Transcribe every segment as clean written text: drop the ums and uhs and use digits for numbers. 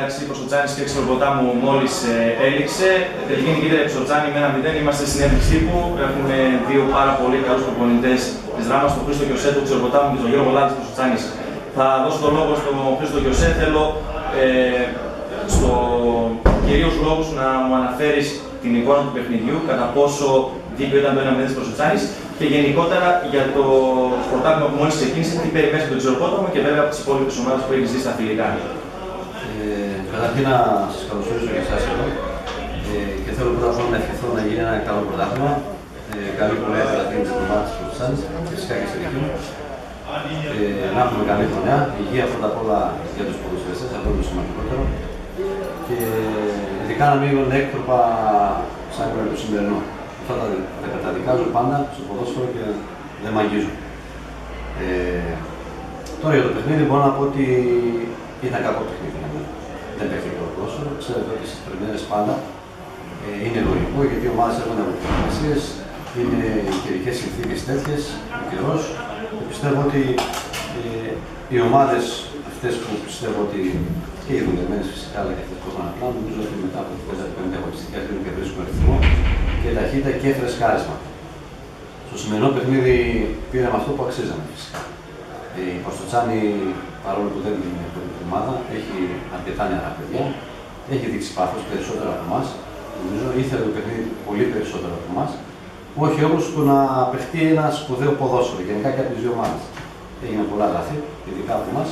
Εντάξει, η Ποσοτσάνης και ο Ποτάμου μόλις έληξε. Τελική νικήτρια Ποσοτσάνη με 1-0. Είμαστε στην συνέντευξη τύπου. Έχουμε δύο πάρα πολύ καλούς προπονητές της δράμας, τον Χρήστο Κιωσέ, τον Ξεροποτάμου και τον Γιώργο Λάτη της Ποσοτσάνης. Θα δώσω τον λόγο στον Χρήστο Κιωσέ. Θέλω κυρίως λόγους να μου αναφέρεις την εικόνα του παιχνιδιού, κατά πόσο δίκαιο ήταν το 1-0 της Ποσοτσάνης και γενικότερα για το πρωτάθλημα που μόλις ξεκίνησε, τι περιμένεις από τον Ξεροπόταμο και βέβαια από τις υπόλοιπες ομάδες που έχεις δει στα φιλικά. Καταρχήν να σας καλωσορίσω και εσάς εδώ και θέλω πρώτα απ' όλα να ευχηθώ να γίνει ένα καλό πρωτάθλημα. Καλή πορεία δηλαδή με την ομάδα της Ποσοτσάνης, φυσικά και στη δική μου. Να έχουμε καλή χρονιά, υγεία πρώτα απ' όλα για τους ποδοσφαιριστές, αυτό είναι το σημαντικότερο. Και ειδικά να μην γίνονται έκτροπα σαν το σημερινό. Αυτά τα καταδικάζω πάντα στο ποδόσφαιρο και δεν μ' αγγίζουν. Τώρα για το παιχνίδι μπορώ να πω ότι ήταν κακό παιχνίδι. Δεν παίχθηκε το ποδόσφαιρο. Ξέρετε ότι στις πρεμιέρες πάντα είναι λογικό γιατί οι ομάδες έχουν αποκαταστάσεις, είναι οι καιρικές συνθήκες τέτοιες, ο καιρός. Πιστεύω ότι οι ομάδες αυτές που πιστεύω ότι και οι δουλεμένες φυσικά αλλά και αυτές που έχουν απλά, νομίζω ότι μετά από τις 4-5 αγωνιστικές θέλουν και βρίσκουν ρυθμό και ταχύτητα και φρεσκάρισμα. Στο σημερινό παιχνίδι πήραμε αυτό που αξίζαμε φυσικά. Η Ποσοτσάνη, παρόλο που δεν είναι η ομάδα, έχει αρκετά νεαρά παιδιά, έχει δείξει πάθος περισσότερο από εμάς. Νομίζω ήθελε το παιχνίδι πολύ περισσότερο από εμάς. Όχι όμως το να παιχτεί ένα σπουδαίο ποδόσφαιρο, γενικά και από τις δύο ομάδες. Έγιναν πολλά λάθη, ειδικά από εμάς.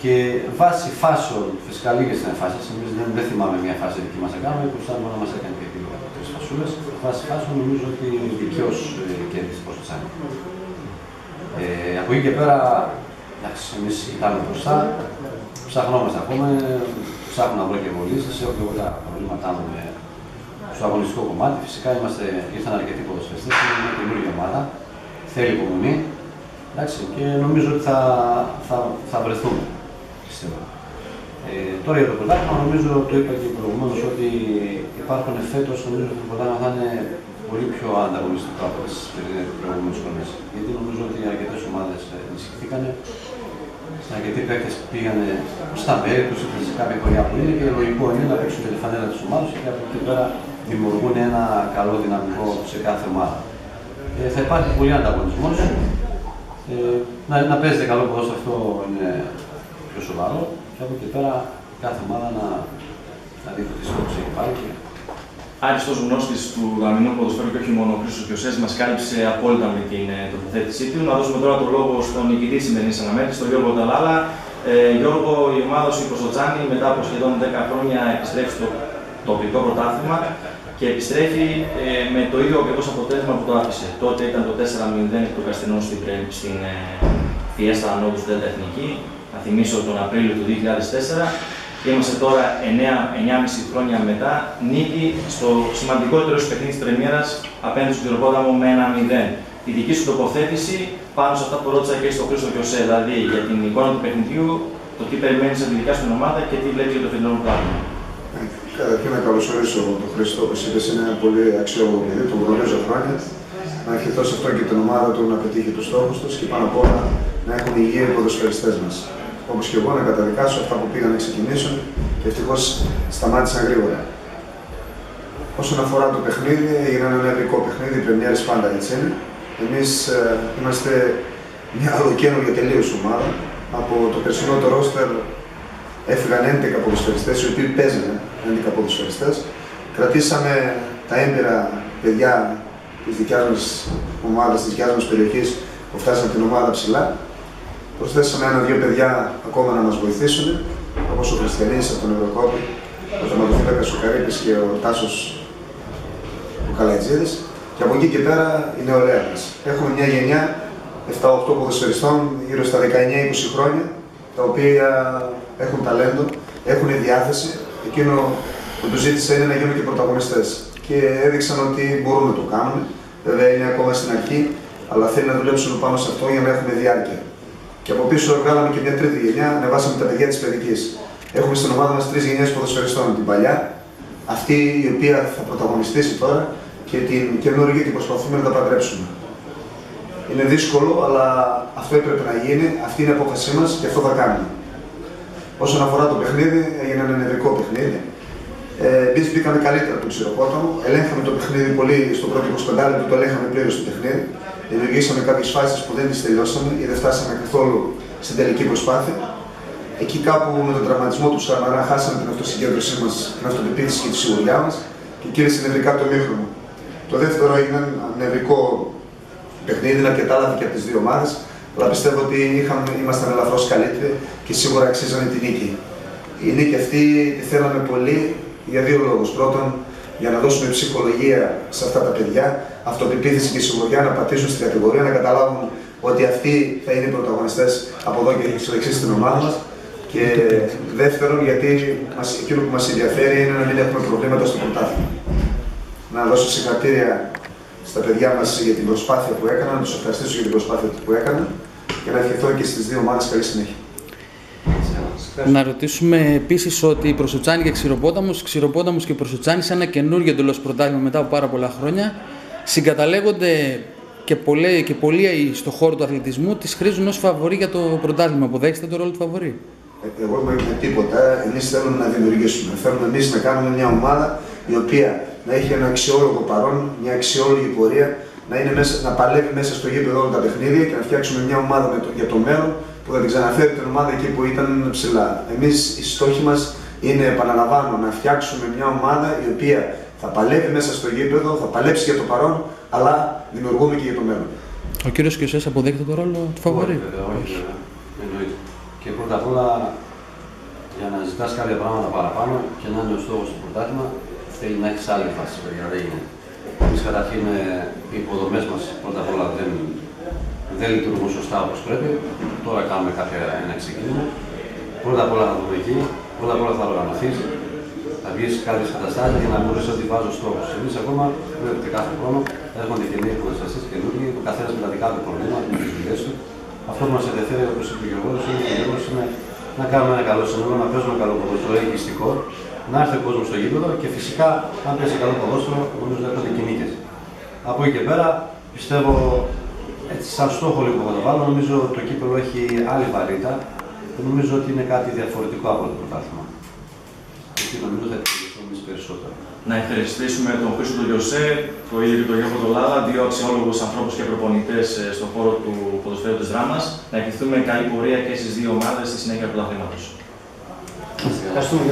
Και βάσει φάσεων, φυσικά λίγες ήταν φάσεις, εμείς δεν θυμάμαι μια φάση δική μας να κάνουμε, η Ποσοτσάνη μόνο μας έκανε και δύο από τρεις φασούλες. Βάσει φάσεων νομίζω ότι δικαίως κέρδισε η Ποσοτσάνη. Από εκεί και πέρα, εμείς κοιτάμε μπροστά, ψαχνόμαστε ακόμα, ψάχνω να βρω και βολίσεις, έχω και εγώ τα προβλήματά μου στο αγωνιστικό κομμάτι. Φυσικά ήρθαν αρκετοί ποδοσφαιριστές, είναι μια καινούργια ομάδα, θέλει υπομονή και νομίζω ότι θα βρεθούμε, πιστεύω. Τώρα για το πρωτάθλημα, νομίζω το είπα και προηγουμένως ότι υπάρχουν φέτος, νομίζω ότι το πρωτάθλημα θα είναι πολύ πιο ανταγωνιστικό από τις προηγούμενες χρονιές. Γιατί νομίζω ότι αρκετές ομάδες ενισχυθήκαν, αρκετοί παίκτες πήγανε στα μέρη τους, σε κάποια χωριά που είναι και λογικό είναι να παίξουν και τη φανέλα της ομάδας και από εκεί πέρα δημιουργούν ένα καλό δυναμικό σε κάθε ομάδα. Θα υπάρχει πολύ ανταγωνισμός. Να παίζετε καλό ποδόσφαιρο, αυτό είναι πιο σοβαρό και από εκεί πέρα κάθε ομάδα να δει τι στόχους έχει πάρει. Άριστος γνώστης του γαμηνού ποδοσφαίρου και όχι μόνο ο Χρήστος Κιωσές, μας κάλυψε απόλυτα με την τοποθέτησή του. Να δώσουμε τώρα το λόγο στον νικητή της σημερινής αναμέτρησης, τον Γιώργο Ταλάλα. Γιώργο, η ομάδα σου η Ποσοτσάνη μετά από σχεδόν 10 χρόνια επιστρέφει στο τοπικό πρωτάθλημα και επιστρέφει με το ίδιο ακριβώς αποτέλεσμα που το άφησε. Τότε ήταν το 4-0 του Καστινού στην Φιέστα Ανόδου στην Δέλτα Εθνική. Θα θυμίσω τον Απρίλιο του 2004. Είμαστε τώρα 9,5 χρόνια μετά, νίκη στο σημαντικότερο παιχνίδι της πρεμιέρας απέναντι στον Ξεροπόταμο με 1-0. Η δική σου τοποθέτηση πάνω σε αυτά που ρώτησα και στο Χρήστο Κιωσέ, δηλαδή για την εικόνα του παιχνιδιού, το τι περιμένεις από τη δικιά σου ομάδα και τι βλέπεις για το φετινό πράγμα. Καταρχήν να καλωσορίσω τον Χρήστο, όπως είπες, είναι ένα πολύ αξιόλογο παιδί, τον γνωρίζω χρόνια. Να ευχηθώ σε αυτόν και την ομάδα του να πετύχει τους στόχους τους και πάνω απ' όλα να έχουν υγεία οι ποδοσφαιριστές μας. Όπως και εγώ να καταδικάσω αυτά που πήγαν να ξεκινήσουν και ευτυχώς σταμάτησαν γρήγορα. Όσον αφορά το παιχνίδι, έγινε ένα νευρικό παιχνίδι, οι πρεμιέρες πάντα έτσι είναι. Εμείς είμαστε μια ολοκαίνουργια τελείως ομάδα. Από το περσινό το ρόστερ έφυγαν 11 ποδοσφαιριστές, οι οποίοι παίζανε 11 ποδοσφαιριστές. Κρατήσαμε τα έμπειρα παιδιά της δικιάς μας ομάδας, της δικιάς μας περιοχής που φτάσαν την ομάδα ψηλά. Προσθέσαμε ένα-δύο παιδιά ακόμα να μας βοηθήσουν, όπως ο Χριστιανής από τον Ευρωκόπη, ο τερματοφύλακας ο Καρύπης και ο Τάσος ο Καλατζίδης. Και από εκεί και πέρα η νεολαία μας. Έχουμε μια γενιά 7-8 ποδοσφαιριστών γύρω στα 19-20 χρόνια, τα οποία έχουν ταλέντο, έχουν διάθεση. Εκείνο που τους ζήτησα είναι να γίνουν και πρωταγωνιστές. Και έδειξαν ότι μπορούν να το κάνουν. Βέβαια είναι ακόμα στην αρχή, αλλά θέλει να δουλέψουν πάνω σε αυτό για να έχουμε διάρκεια. Και από πίσω βγάλαμε και μια τρίτη γενιά, ανεβάσαμε τα παιδιά της παιδικής. Έχουμε στην ομάδα μας 3 γενιές ποδοσφαιριστών. Την παλιά, αυτή η οποία θα πρωταγωνιστήσει τώρα και την καινούργια και προσπαθούμε να τα παντρέψουμε. Είναι δύσκολο, αλλά αυτό έπρεπε να γίνει, αυτή είναι η απόφασή μας και αυτό θα κάνουμε. Όσον αφορά το παιχνίδι, Εμείς μπήκαμε καλύτερα από τον Ξηροπόταμο, ελέγχαμε το παιχνίδι πολύ στο πρώτο 25 λεπτό, το ελέγχαμε πλήρως το παιχνίδι. Δημιουργήσαμε κάποιες φάσεις που δεν τις τελειώσαμε ή δεν φτάσαμε καθόλου στην τελική προσπάθεια. Εκεί κάπου με τον τραυματισμό του Σαμαρά χάσαμε την αυτοσυγκέντρωσή μας, την αυτοπεποίθηση και τη σιγουριά μας και κύλησε νευρικά το ημίχρονο. Το δεύτερο έγινε ένα νευρικό παιχνίδι, είναι αρκετά λάθη και από τις δύο ομάδες, αλλά πιστεύω ότι ήμασταν ελαφρώς καλύτεροι και σίγουρα αξίζανε τη νίκη. Η νίκη αυτή τη θέλαμε πολύ για δύο λόγους. Πρώτον, για να δώσουμε ψυχολογία σε αυτά τα παιδιά, αυτοπεποίθηση και σιγουριά να πατήσουν στην κατηγορία, να καταλάβουν ότι αυτοί θα είναι οι πρωταγωνιστές από εδώ και στο εξής στην ομάδα μας. Και δεύτερον, γιατί εκείνο που μας ενδιαφέρει είναι να μην έχουμε προβλήματα στο πρωτάθλημα. Να δώσω συγχαρητήρια στα παιδιά μας για την προσπάθεια που έκαναν, να τους ευχαριστήσω για την προσπάθεια που έκαναν και να ευχηθώ και στις δύο ομάδες καλή συνέχεια. Να ρωτήσουμε επίσης ότι η Προσοτσάνη και Ξηροπόταμος και η Προσοτσάνη σε ένα καινούργιο εντελώς πρωτάθλημα μετά από πάρα πολλά χρόνια συγκαταλέγονται και πολλοί στον χώρο του αθλητισμού τις χρήζουν ως φαβορί για το πρωτάθλημα. Αποδέχεστε το ρόλο του φαβορί? Εγώ είμαι με τίποτα. Εμείς θέλουμε να δημιουργήσουμε. Θέλουμε εμείς να κάνουμε μια ομάδα η οποία να έχει ένα αξιόλογο παρόν, μια αξιόλογη πορεία, να παλεύει μέσα στο γήπεδο όλα τα παιχνίδια και να φτιάξουμε μια ομάδα για το μέλλον που θα την ξαναφέρει την ομάδα εκεί που ήταν ψηλά. Εμείς οι στόχοι μας είναι, επαναλαμβάνω, να φτιάξουμε μια ομάδα η οποία θα παλεύει μέσα στο γήπεδο, θα παλέψει για το παρόν, αλλά δημιουργούμε και για το μέλλον. Ο κύριος Κιωσές αποδέχεται το ρόλο του φαβορί? Όχι, εννοείται. Και πρώτα απ' όλα, για να ζητάς κάποια πράγματα παραπάνω και να είναι ο στόχος του πρωτάθλημα, θέλει να έχεις άλλη φάση. Εμείς καταρχήν οι υποδομές μας πρώτα απ' όλα δεν λειτουργούν σωστά όπως πρέπει. Τώρα κάνουμε ένα ξεκίνημα. Πρώτα απ' όλα θα δούμε εκεί, πρώτα απ' όλα θα οργανωθείς, θα βγεις σε κάποιες καταστάσεις για να μπορείς ότι βάζω στόχους. Εμείς ακόμα βλέπετε κάθε χρόνο έρχονται και νέοι ποδοσφαιριστές καινούργιοι, ο καθένας με τα δικά του προβλήματα, με τις δουλειές του. Αυτό που μας ενδιαφέρει, όπως είπε ο Γιώργος, είναι να κάνουμε ένα καλό σύνολο, να παίζουμε καλό ποδόσφαιρο ελκυστικό, να έρθει ο κόσμος στο γήπεδο και φυσικά, αν παίζει καλό ποδόσφαιρο, νομίζω ότι έρχονται και νίκες. Από εκεί και πέρα, πιστεύω, έτσι, σαν στόχο λίγο που θα το βάλω, νομίζω ότι το κύπελλο έχει άλλη βαρύτητα και νομίζω ότι είναι κάτι διαφορετικό από το πρωτάθλημα. Εκεί νομίζω θα επικεντρωθούμε εμείς περισσότερο. Να ευχαριστήσουμε τον Χρήστο τον Κιωσέ, το ίδιο και τον Γιώργο τον Λάλα, δύο αξιόλογους ανθρώπους και προπονητές στον χώρο του ποδοσφαίρου της Δράμας. Να ευχηθούμε καλή πορεία και στις δύο ομάδες στη συνέχεια του πρωταθλήματος. Ευχαριστούμε.